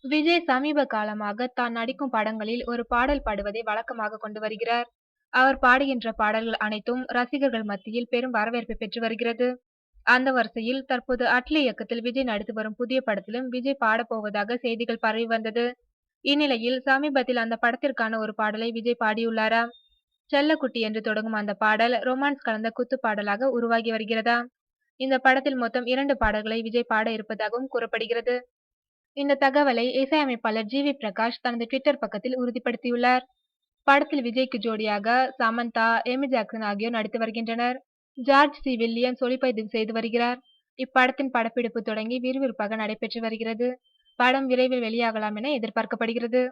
விஜய் சமீப காலமாக தான் நடிக்கும் படங்களில் ஒரு பாடல் பாடுவதை வழக்கமாக கொண்டு வருகிறார். அவர் பாடுகின்ற பாடல்கள் அனைத்தும் ரசிகர்கள் மத்தியில் பெரும் வரவேற்பை பெற்று வருகிறது. அந்த வரிசையில் தற்போது அட்லி இயக்கத்தில் விஜய் நடித்து வரும் புதிய படத்திலும் விஜய் பாடப்போவதாக செய்திகள் பரவி வந்தது. இந்நிலையில் சமீபத்தில் அந்த படத்திற்கான ஒரு பாடலை விஜய் பாடியுள்ளாராம். செல்லக்குட்டி என்று தொடங்கும் அந்த பாடல் ரொமான்ஸ் கலந்த குத்து பாடலாக உருவாகி வருகிறதாம். இந்த படத்தில் மொத்தம் 2 பாடல்களை விஜய் பாட இருப்பதாகவும் கூறப்படுகிறது. இந்த தகவலை இசையமைப்பாளர் ஜி.வி. பிரகாஷ் தனது ட்விட்டர் பக்கத்தில் உறுதிப்படுத்தியுள்ளார். படத்தில் விஜய்க்கு ஜோடியாக சமந்தா, எமி ஜாக்சன் ஆகியோர் நடித்து வருகின்றனர். George C. வில்லியம்ஸ் ஒளிப்பதிவு செய்து வருகிறார். இப்படத்தின் படப்பிடிப்பு தொடங்கி விறுவிறுப்பாக நடைபெற்று வருகிறது. படம் விரைவில் வெளியாகலாம் என எதிர்பார்க்கப்படுகிறது.